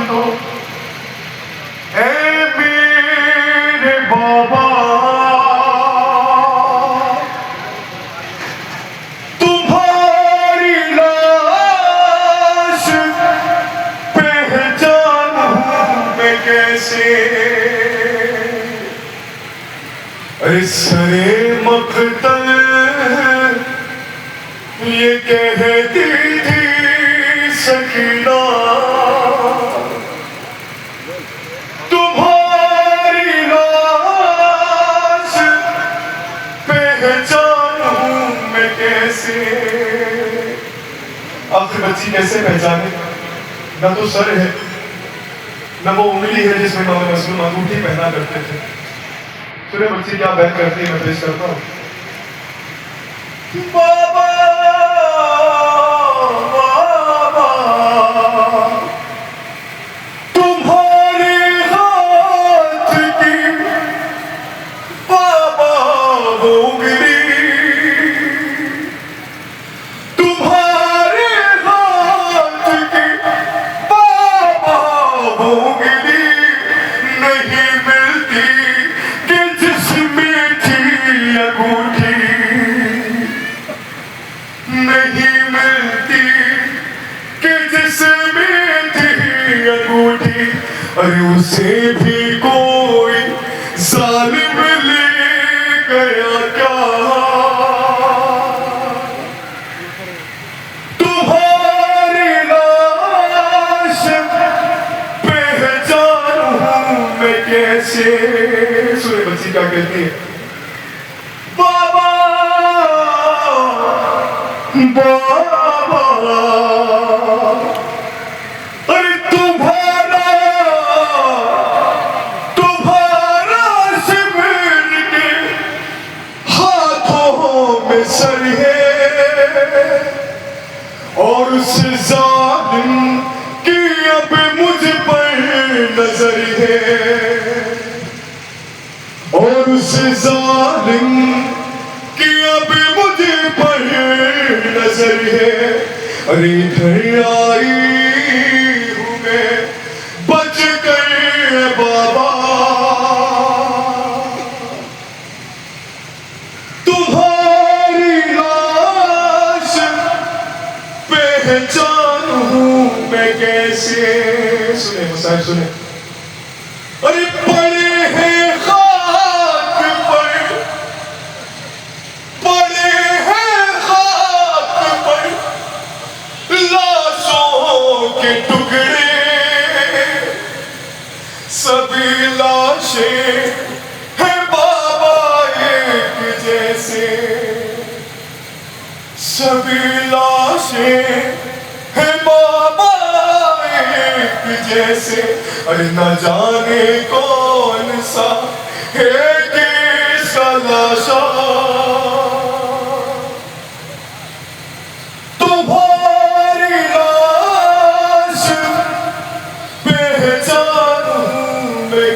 दो ए मेरे बाबा, तुम्हारी लाश पहचानूं मैं कैसे। अरे सरे मक़तल ये कहती थी सकीना, तुम्हारी लाश पहचानूं मैं कैसे। आखिर बच्ची कैसे पहचाने, न तो सर है न वो उंगली है जिसमें मोहम्मद रसूल अंगूठी पहना करते थे। सुने बच्ची क्या बहन करती है, मैं पेश करता हूँ। बाबा बाबा तुम्हारे हाथ की बाबा वो उंगली, तुम्हारे हाथ की बाबा वो उंगली नहीं मिलती कि जिसमें थी अंगूठी, नहीं मिलती कि जिसमें थी अंगूठी। अरे उसे भी कोई जालिम ले गया क्या, तुम्हारी लाश पहचानूं मैं कैसे। सुने बच्ची क्या कहती है, बाबा बाबा अरे तुम्हारा शिविर के हाथों में सर है, और उस जालिम की अब मुझ पर नजर है, और उस जालिम कि अब मुझे पर नजर है। अरे इधर आई हूँ मैं बच कर बाबा, तुम्हारी लाश पहचानूं मैं कैसे। सुने मुसाहिब सुने, अरे पड़े हैं टुकड़े, सभी लाशें हैं बाबा एक जैसे, सभी लाशें हैं बाबा एक जैसे। अरे न जाने कौन सा है किसका लाशा,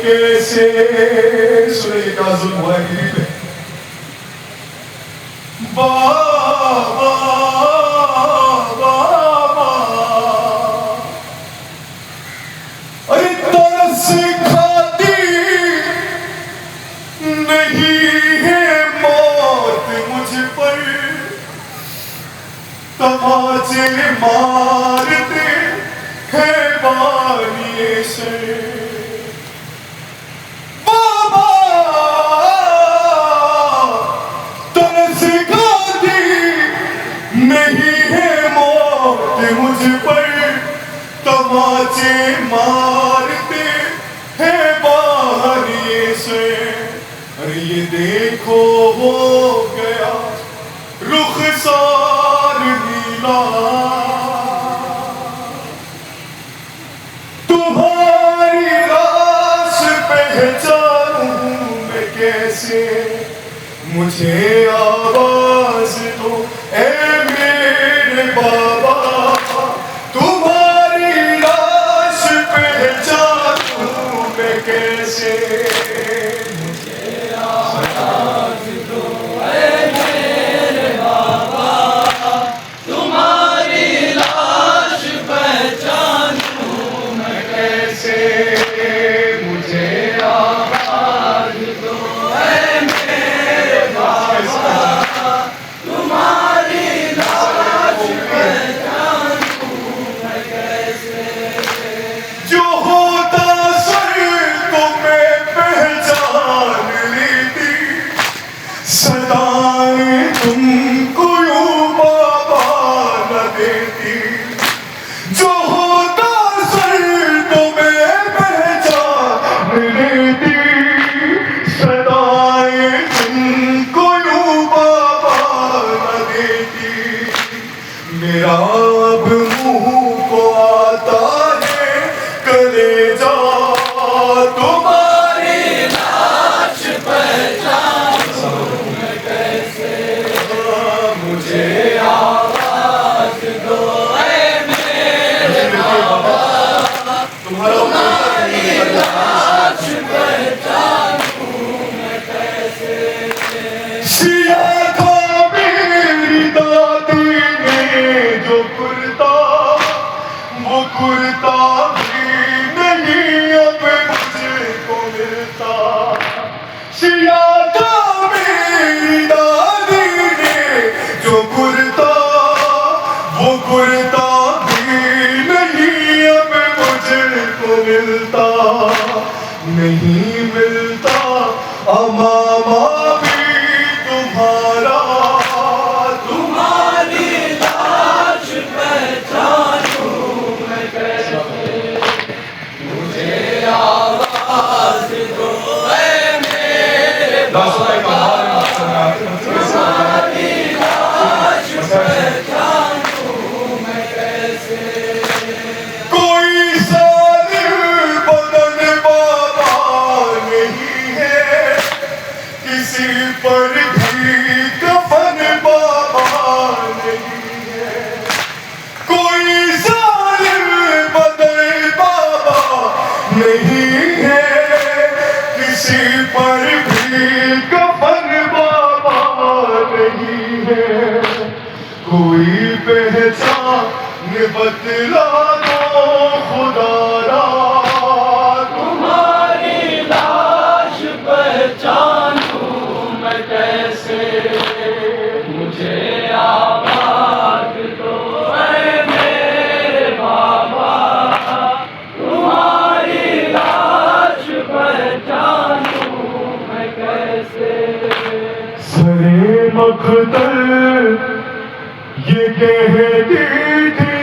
कैसे। सुने क्या जुल्म हुआ है बीवी पे। बाबा बाबा अरे तरस खाती नहीं है मौत मुझ पर, तमाचे मारते हैं बानिए से। नहीं है मौत मुझ पर, तमाचे मारते हैं बाहरिए से। अरे ये देखो हो गया रुखसार नीला, तुम्हारी लाश पहचानूं मैं कैसे। मुझे आवाज दो ए मेरे बाबा, तुम्हारी लाश पहचानूं मैं कैसे। मुझे आवाज दो ए मेरे बाबा, तुम्हारी लाश पहचानूं मैं कैसे। तुम्हारा सिया था मेरी दादी ने जो कुर्ता, वो कुर्ता भी नहीं अब मुझको मिलता। सिया था मेरी दादी ने जो कुर्ता, वो कुर्ता भी नहीं अब मुझको मिलता, नहीं मिलता। अमामा भी तुम्हारा, तुम्हारी लाश पहचानूं मैं कैसे, मुझे आवाज दो ऐ मेरे तुम्हारी लाश पहचानूं मैं कैसे। कोई सालिम बदन बाबा नहीं है, किसी पर भी कफन बाबा नहीं है। कोई सालिम बदन बाबा नहीं है, किसी पर भी कफन बाबा नहीं है। कोई पहचान बतला दो खुदारा, तुम्हारी लाश पहचानूं मैं कैसे, मुझे आवाज दो ऐ मेरे बाबा, तुम्हारी लाश पहचानूं मैं कैसे। सरे मखदल ये कहती थी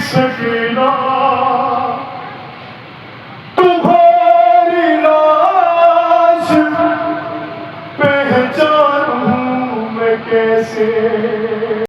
सकीना, तुम्हारी लाश पहचानूं मैं कैसे।